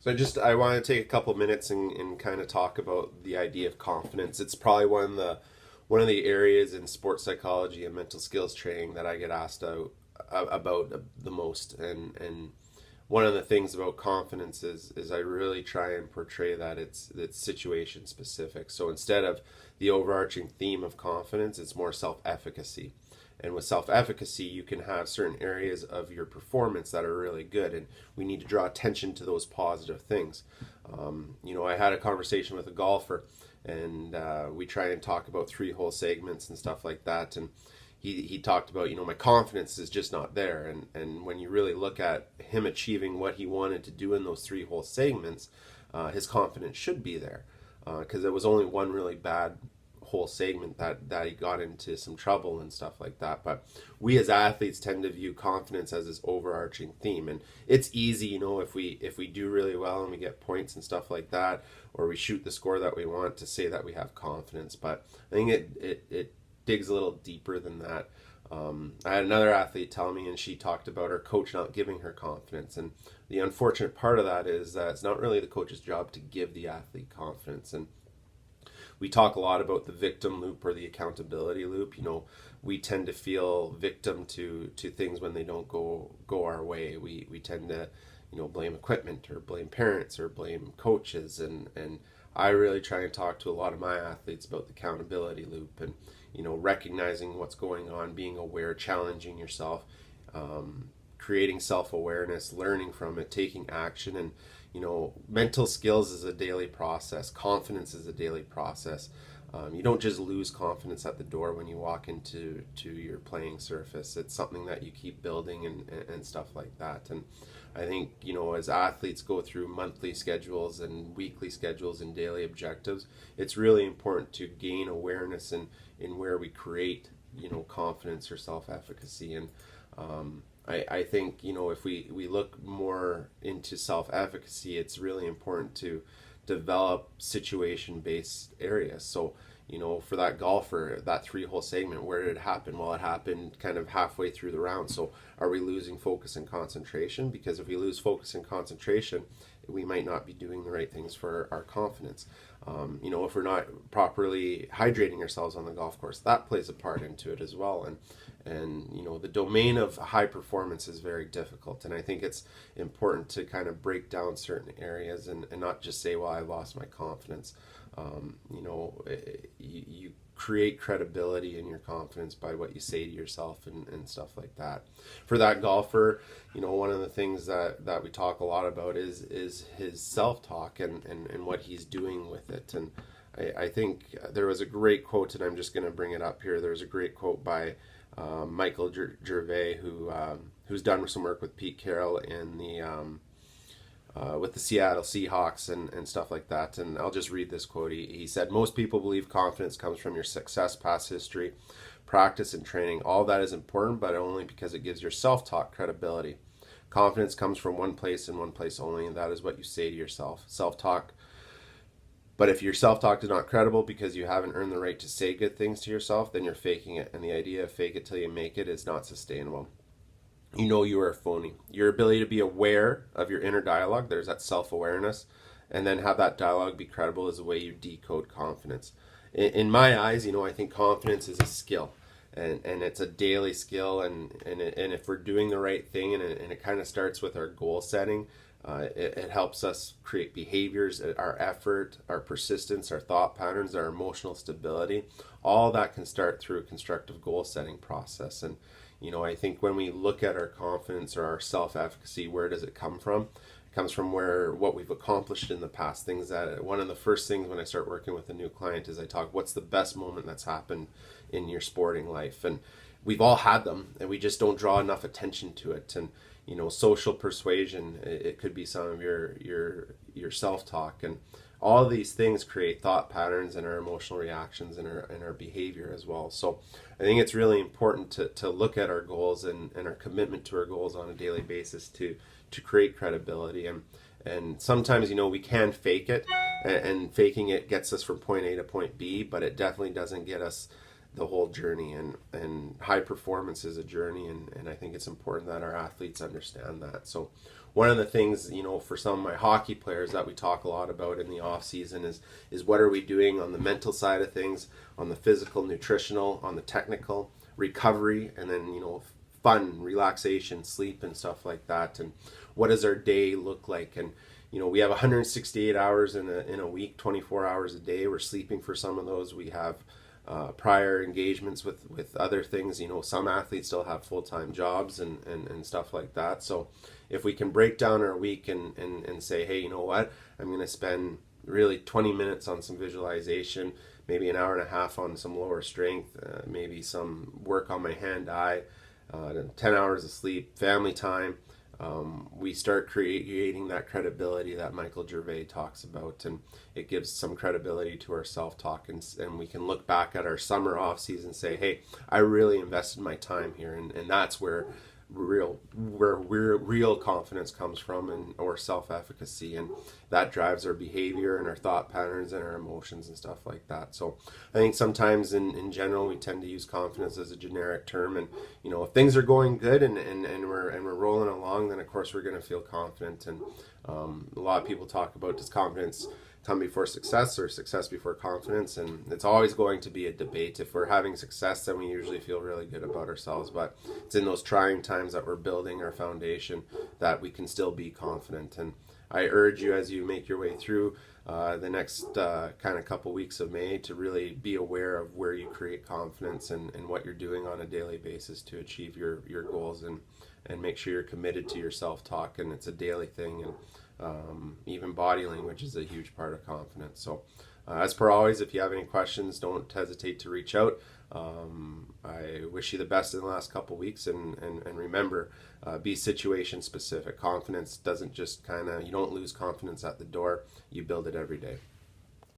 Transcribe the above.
So I want to take a couple minutes and kind of talk about the idea of confidence. It's probably one of the areas in sports psychology and mental skills training that I get asked about the most. And one of the things about confidence is I really try and portray that it's situation specific. So instead of the overarching theme of confidence, it's more self-efficacy. And with self efficacy, you can have certain areas of your performance that are really good, and we need to draw attention to those positive things. I had a conversation with a golfer, and we try and talk about three hole segments and stuff like that. And he talked about, my confidence is just not there. And when you really look at him achieving what he wanted to do in those three hole segments, his confidence should be there because it was only one really bad whole segment that he got into some trouble and stuff like that. But we as athletes tend to view confidence as this overarching theme, and it's easy, if we do really well and we get points and stuff like that, or we shoot the score that we want, to say that we have confidence. But I think it digs a little deeper than that. I had another athlete tell me, and she talked about her coach not giving her confidence. And the unfortunate part of that is that it's not really the coach's job to give the athlete confidence. And we talk a lot about the victim loop or the accountability loop. We tend to feel victim to things when they don't go our way. We tend to, blame equipment or blame parents or blame coaches. And I really try and talk to a lot of my athletes about the accountability loop and, recognizing what's going on, being aware, challenging yourself, creating self-awareness, learning from it, taking action. And mental skills is a daily process. Confidence is a daily process. You don't just lose confidence at the door when you walk into your playing surface. It's something that you keep building and stuff like that. And I think, as athletes go through monthly schedules and weekly schedules and daily objectives, it's really important to gain awareness in where we create, confidence or self-efficacy. And I think, if we look more into self-efficacy, it's really important to develop situation-based areas. So, for that golfer, that three-hole segment, where did it happen? Well, it happened kind of halfway through the round. So are we losing focus and concentration? Because if we lose focus and concentration, we might not be doing the right things for our confidence. If we're not properly hydrating ourselves on the golf course, that plays a part into it as well. And the domain of high performance is very difficult, and I think it's important to kind of break down certain areas and not just say, well, I lost my confidence. You create credibility in your confidence by what you say to yourself and stuff like that. For that golfer, one of the things that we talk a lot about is his self-talk and what he's doing with it. And I think there was a great quote, and I'm just going to bring it up here. There's a great quote by Michael Gervais, who's done some work with Pete Carroll in with the Seattle Seahawks and stuff like that. And I'll just read this quote. He said, "Most people believe confidence comes from your success, past history, practice, and training. All that is important, but only because it gives your self-talk credibility. Confidence comes from one place and one place only, and that is what you say to yourself. Self-talk. But if your self-talk is not credible because you haven't earned the right to say good things to yourself, then you're faking it. And the idea of fake it till you make it is not sustainable. You are a phony. Your ability to be aware of your inner dialogue, there's that self-awareness, and then have that dialogue be credible is the way you decode confidence. In my eyes, I think confidence is a skill, and it's a daily skill, and if we're doing the right thing, and it kind of starts with our goal setting, it helps us create behaviors, our effort, our persistence, our thought patterns, our emotional stability. All that can start through a constructive goal setting process. And I think when we look at our confidence or our self-efficacy, where does it come from? It comes from what we've accomplished in the past. One of the first things when I start working with a new client is I talk, what's the best moment that's happened in your sporting life? And we've all had them, and we just don't draw enough attention to it. And social persuasion, it could be some of your self-talk, and all of these things create thought patterns and our emotional reactions and our behavior as well. So I think it's really important to look at our goals and our commitment to our goals on a daily basis to create credibility. And sometimes, we can fake it, and faking it gets us from point A to point B, but it definitely doesn't get us the whole journey. And high performance is a journey, and I think it's important that our athletes understand that. So one of the things, for some of my hockey players that we talk a lot about in the off season is what are we doing on the mental side of things, on the physical, nutritional, on the technical, recovery, and then, fun, relaxation, sleep, and stuff like that. And what does our day look like? And we have 168 hours in a week, 24 hours a day. We're sleeping for some of those. We have prior engagements with other things. Some athletes still have full-time jobs and stuff like that. So if we can break down our week and say, hey, you know what, I'm going to spend really 20 minutes on some visualization, maybe an hour and a half on some lower strength, maybe some work on my hand-eye, 10 hours of sleep, family time, we start creating that credibility that Michael Gervais talks about, and it gives some credibility to our self-talk, and we can look back at our summer off season and say, hey, I really invested my time here, and that's where real confidence comes from, and or self-efficacy, and that drives our behavior and our thought patterns and our emotions and stuff like that. So I think sometimes in general we tend to use confidence as a generic term, and if things are going good and we're rolling along, then of course we're going to feel confident. And a lot of people talk about, does confidence come before success or success before confidence? And it's always going to be a debate. If we're having success, then we usually feel really good about ourselves, but it's in those trying times that we're building our foundation that we can still be confident. And I urge you, as you make your way through the next kind of couple weeks of May, to really be aware of where you create confidence and what you're doing on a daily basis to achieve your goals, and make sure you're committed to your self-talk, and it's a daily thing. And even body language is a huge part of confidence. So as per always, if you have any questions, don't hesitate to reach out. I wish you the best in the last couple weeks, and remember, be situation specific. Confidence doesn't just you don't lose confidence at the door, you build it every day.